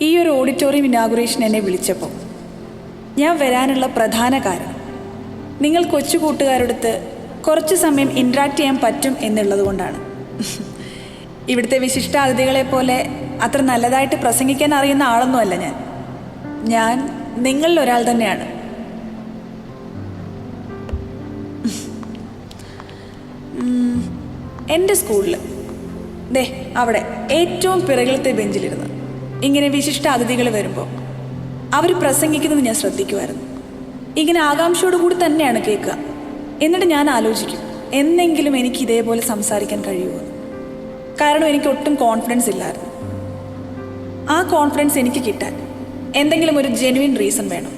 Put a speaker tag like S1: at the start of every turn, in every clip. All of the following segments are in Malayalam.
S1: ഈ ഒരു ഓഡിറ്റോറിയം ഇനാഗുറേഷൻ എന്നെ വിളിച്ചപ്പോൾ ഞാൻ വരാനുള്ള പ്രധാന കാരണം നിങ്ങൾ കൊച്ചു കൂട്ടുകാരോടൊത്ത് കുറച്ച് സമയം ഇൻട്രാക്ട് ചെയ്യാൻ പറ്റും എന്നുള്ളത് കൊണ്ടാണ്. ഇവിടുത്തെ വിശിഷ്ട അതിഥികളെ പോലെ അത്ര നല്ലതായിട്ട് പ്രസംഗിക്കാൻ അറിയുന്ന ആളൊന്നുമല്ല ഞാൻ നിങ്ങളിൽ ഒരാൾ തന്നെയാണ്. എൻ്റെ സ്കൂളിൽ അവിടെ ഏറ്റവും പിറകിലത്തെ ബെഞ്ചിലിരുന്ന് ഇങ്ങനെ വിശിഷ്ട അതിഥികൾ വരുമ്പോൾ അവർ പ്രസംഗിക്കുന്നത് ഞാൻ ശ്രദ്ധിക്കുമായിരുന്നു. ഇങ്ങനെ ആകാംക്ഷയോടു കൂടി തന്നെയാണ് കേൾക്കുക. എന്നിട്ട് ഞാൻ ആലോചിക്കും, എന്നെങ്കിലും എനിക്ക് ഇതേപോലെ സംസാരിക്കാൻ കഴിയുമോ. കാരണം എനിക്ക് ഒട്ടും കോൺഫിഡൻസ് ഇല്ലായിരുന്നു. ആ കോൺഫിഡൻസ് എനിക്ക് കിട്ടാൻ എന്തെങ്കിലും ഒരു ജെന്യുവിൻ റീസൺ വേണം.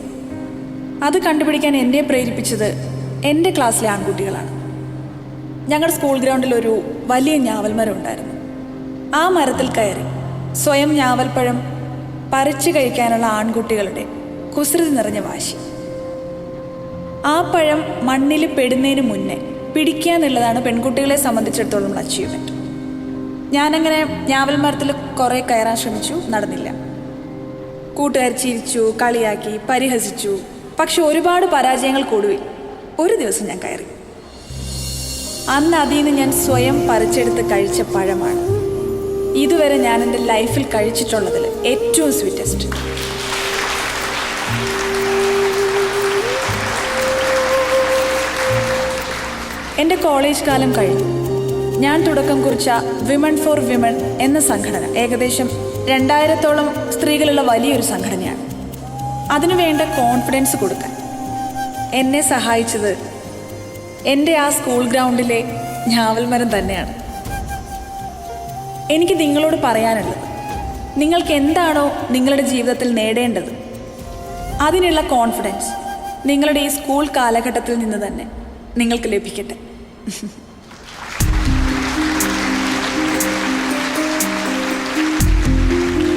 S1: അത് കണ്ടുപിടിക്കാൻ എന്നെ പ്രേരിപ്പിച്ചത് എൻ്റെ ക്ലാസ്സിലെ ആൺകുട്ടികളാണ്. ഞങ്ങളുടെ സ്കൂൾ ഗ്രൗണ്ടിൽ ഒരു വലിയ ഞാവൽമരം ഉണ്ടായിരുന്നു. ആ മരത്തിൽ കയറി സ്വയം ഞാവൽപ്പഴം പറിച്ചു കഴിക്കാനുള്ള ആൺകുട്ടികളുടെ കുസൃതി നിറഞ്ഞ വാശി. ആ പഴം മണ്ണിൽ പെടുന്നതിന് മുന്നേ പിടിക്കുക എന്നുള്ളതാണ് പെൺകുട്ടികളെ സംബന്ധിച്ചിടത്തോളം അച്ചീവ്മെൻറ്റ്. ഞാനങ്ങനെ ഞാവൽ മരത്തിൽ കുറേ കയറാൻ ശ്രമിച്ചു, നടന്നില്ല. കൂട്ടുകാർ ചിരിച്ചു, കളിയാക്കി, പരിഹസിച്ചു. പക്ഷെ ഒരുപാട് പരാജയങ്ങൾക്കൊടുവിൽ ഒരു ദിവസം ഞാൻ കയറി. അന്ന് അതിൽ നിന്ന് ഞാൻ സ്വയം പറിച്ചെടുത്ത് കഴിച്ച പഴമാണ് ഇതുവരെ ഞാൻ എൻ്റെ ലൈഫിൽ കഴിച്ചിട്ടുള്ളതിൽ ഏറ്റവും സ്വീറ്റസ്റ്റ്. എൻ്റെ കോളേജ് കാലം കഴിഞ്ഞു. ഞാൻ തുടക്കം കുറിച്ച വിമൺ ഫോർ വിമൺ എന്ന സംഘടന ഏകദേശം 2000-ഓളം സ്ത്രീകളുള്ള വലിയൊരു സംഘടനയാണ്. അതിനുവേണ്ട കോൺഫിഡൻസ് കൊടുക്കാൻ എന്നെ സഹായിച്ചത് എൻ്റെ ആ സ്കൂൾ ഗ്രൗണ്ടിലെ ഞാവൽമരം തന്നെയാണ്. എനിക്ക് നിങ്ങളോട് പറയാനുള്ളത്, നിങ്ങൾക്ക് എന്താണോ നിങ്ങളുടെ ജീവിതത്തിൽ നേടേണ്ടത് അതിനുള്ള കോൺഫിഡൻസ് നിങ്ങളുടെ ഈ സ്കൂൾ കാലഘട്ടത്തിൽ നിന്ന് തന്നെ നിങ്ങൾക്ക് ലഭിക്കട്ടെ.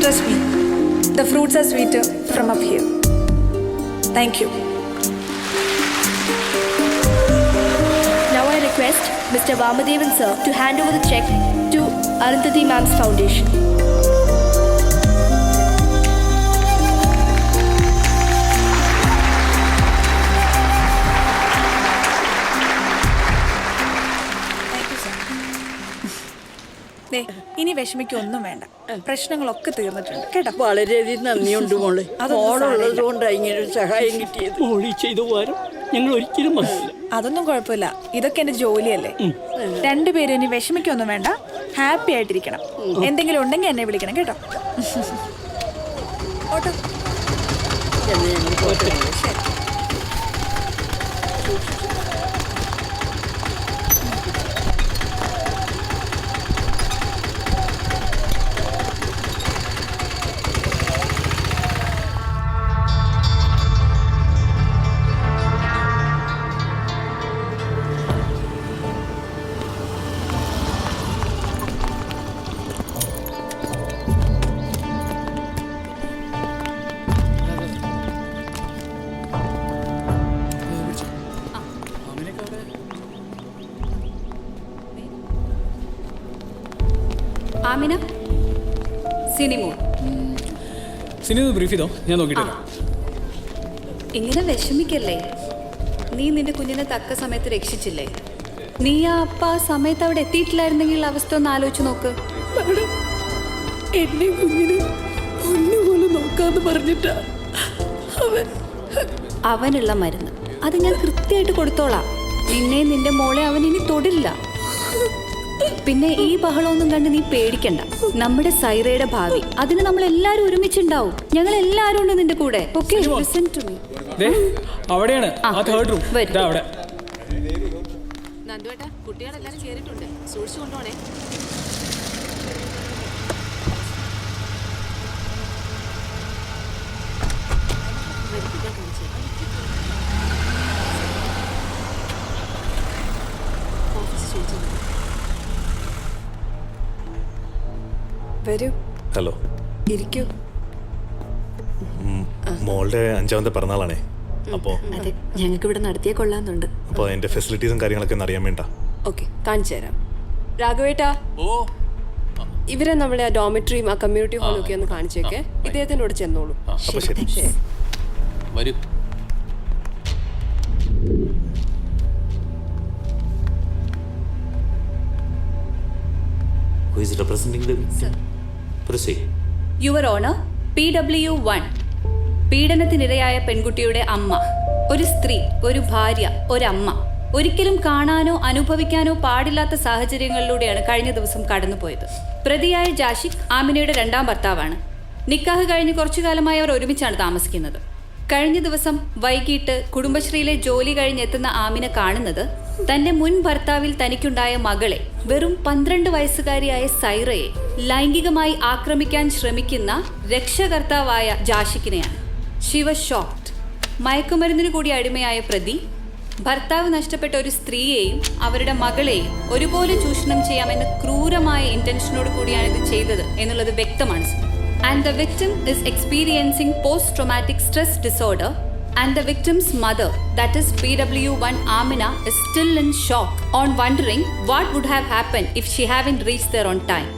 S1: Trust me, the fruits are sweeter from up here. Thank you.
S2: Now I request Mr. Vamadevan sir to hand over the check to Arundhati Ma'am's foundation.
S1: ഇനി വിഷമിക്കൊന്നും വേണ്ട, പ്രശ്നങ്ങളൊക്കെ തീർന്നിട്ടുണ്ട് കേട്ടോ.
S3: വളരെയധികം നന്ദിയുണ്ട് മോളെ. മോളുള്ളത് കൊണ്ടാണ് ഇങ്ങനെ ഒരു സഹായം കിട്ടിയത്.
S4: മോളി ചെയ്ത ഉപകാരം ഞങ്ങൾ ഒരിക്കലും മറക്കില്ല.
S1: അതൊന്നും കുഴപ്പമില്ല, ഇതൊക്കെ എൻ്റെ ജോലിയല്ലേ. രണ്ടുപേരും ഇനി വിഷമിക്കൊന്നും വേണ്ട, ഹാപ്പി ആയിട്ടിരിക്കണം. എന്തെങ്കിലും ഉണ്ടെങ്കിൽ എന്നെ വിളിക്കണം കേട്ടോ. ഓട്ടോ
S5: ആമിന, സിനിമോ
S4: സിനിമ ബ്രീഫ് ചെയ്തോ, ഞാൻ നോക്കിയിട്ടില്ല.
S5: ഇങ്ങനെ വിഷമിക്കല്ലേ. നീ നിന്റെ കുഞ്ഞിനെ തക്ക സമയത്ത് രക്ഷിച്ചില്ലേ. നീ ആ അപ്പ ആ സമയത്ത് അവിടെ എത്തിയിട്ടില്ലായിരുന്നെങ്കിൽ അവസ്ഥ ഒന്ന് ആലോചിച്ച് നോക്ക്.
S3: എന്നെ കുഞ്ഞിനെ ഒന്നുപോലെ നോക്കാന്ന് പറഞ്ഞിട്ടാ
S5: അവനുള്ള മരുന്ന് അത് ഞാൻ കൃത്യമായിട്ട് കൊടുത്തോളാം. നിന്നെ നിന്റെ മോളെ അവൻ ഇനി തൊടില്ല. പിന്നെ ഈ ബഹളമൊന്നും കണ്ട് നീ പേടിക്കണ്ട. നമ്മുടെ സൈറയുടെ ഭാവി അതിന് നമ്മൾ എല്ലാരും ഒരുമിച്ചുണ്ടാവും. ഞങ്ങൾ എല്ലാരും ഉണ്ട് നിന്റെ കൂടെ. Okay, listen to me.
S4: അവിടെയാണ് ആ തേർഡ് റൂം. അവിടെ
S6: നന്ദുവേട്ടാ, കുട്ടികളെല്ലാരും കേറിയിട്ടുണ്ട്, സൂക്ഷിച്ചു കൊണ്ടോണേ.
S1: വരൂ.
S7: ഹലോ,
S1: ഇരിക്കൂ.
S7: മോളുടെ 5ാമത്തെ പിറന്നാളാണേ. അപ്പോൾ
S6: അതെ, ഞങ്ങൾക്ക് ഇവിടെ നടത്തിയേ കൊള്ളാന്നുണ്ട്.
S7: അപ്പോൾ അതിൻ്റെ ഫെസിലിറ്റീസും കാര്യങ്ങളൊക്കെ ഒന്ന് അറിയാൻ വേണ്ട.
S6: ഓക്കെ, കാണിച്ചു തരാം. രാഘവേട്ടാ, ഇവരെ നമ്മളെ ആ ഡോമിറ്ററിയും ആ കമ്മ്യൂണിറ്റി ഹാളും ഒക്കെ ഒന്ന് കാണിച്ചേക്കെ. ഇദ്ദേഹത്തിനോട് ചെന്നോളൂ.
S7: അപ്പൊ ശരി.
S6: ശരി.
S8: വരൂ.
S9: Who is representing the victim? Proceed.
S5: Your honour, PW1 പീഡനത്തിനിരയായ പെൺകുട്ടിയുടെ അമ്മ, ഒരു സ്ത്രീ, ഒരു ഭാര്യ, ഒരമ്മ, ഒരിക്കലും കാണാനോ അനുഭവിക്കാനോ പാടില്ലാത്ത സാഹചര്യങ്ങളിലൂടെയാണ് കഴിഞ്ഞ ദിവസം കടന്നുപോയത്. പ്രതിയായ ജാഷിഖ് ആമിനയുടെ 2ാം ഭർത്താവാണ്. നിക്കാഹ് കഴിഞ്ഞ് കുറച്ചു കാലമായി അവർ ഒരുമിച്ചാണ് താമസിക്കുന്നത്. കഴിഞ്ഞ ദിവസം വൈകിട്ട് കുടുംബശ്രീയിലെ ജോലി കഴിഞ്ഞെത്തുന്ന ആമിന കാണുന്നത് തന്റെ മുൻ ഭർത്താവിൽ തനിക്കുണ്ടായ മകളെ, വെറും 12 വയസ്സുകാരിയായ സൈറയെ ലൈംഗികമായി ആക്രമിക്കാൻ ശ്രമിക്കുന്ന രക്ഷകർത്താവായ ജാഷിഖിനെയാണ്. She was shocked. മയക്കുമരുന്നിന് കൂടി അടിമയായ പ്രതി ഭർത്താവ് നഷ്ടപ്പെട്ട ഒരു സ്ത്രീയെയും അവരുടെ മകളെയും ഒരുപോലെ ചൂഷണം ചെയ്യാമെന്ന ക്രൂരമായ ഇന്റൻഷനോട് കൂടിയാണ് ഇത് ചെയ്തത് എന്നുള്ളത് വ്യക്തമാണ്. And the victim is experiencing post traumatic stress disorder. And the victim's mother, that is PW1 Amina, is still in shock on wondering what would have happened if she hadn't reached there on time.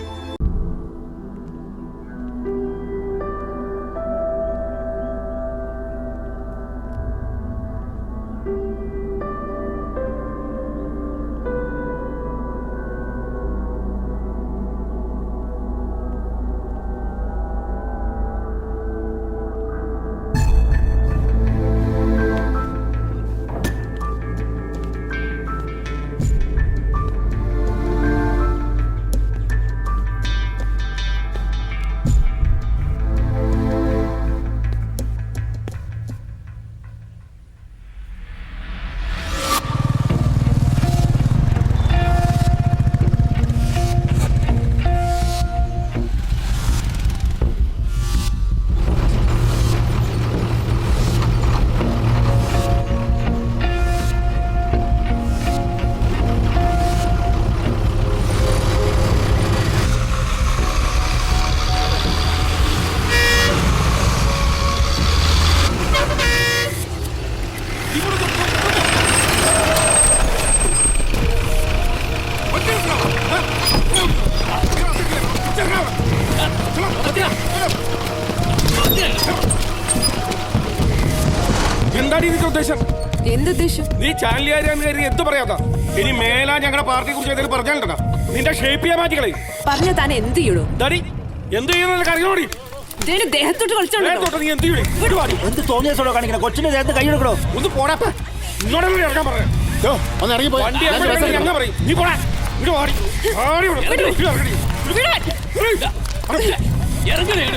S10: എന്താണ് ഇതിന്റെ ഉദ്ദേശം?
S6: എന്തുദ്ദേശം?
S10: നീ ചാനലുകാരെന്ന് കരുതി എന്ത് പറയാത്ത? ഇനി മേലാ ഞങ്ങളുടെ പാർട്ടിയെ കുറിച്ച് എന്തെങ്കിലും പറഞ്ഞാലുണ്ടോ നിന്റെ ഷേപ്പ് ചെയ്യാൻ മാറ്റിക്കളെ.
S6: പറഞ്ഞ താൻ എന്ത് ചെയ്യണോ?
S10: എന്ത് ചെയ്യുന്ന അറിയോടി?
S6: ദേഹത്തോട്ട് കളിച്ചോണ്ടോ?
S10: നീ എന്ത് ചെയ്യണേ?
S11: എന്ത് തോന്നിയാസോടോ കാണിക്കണം? കൊച്ചിന്റെ ദേഹത്ത് കൈയെടുക്കണോ?
S10: ഒന്ന് പോടാ. ഇങ്ങോട്ടല്ലേ ഇറങ്ങാൻ പറഞ്ഞേ?
S11: ഒന്ന് ഇറങ്ങി പോയി.
S10: വണ്ടി ഞങ്ങൾ പറയും. നീ പോടാ. ഇങ്ങോട്ട് ഓടി.
S8: ഇറങ്ങണേ.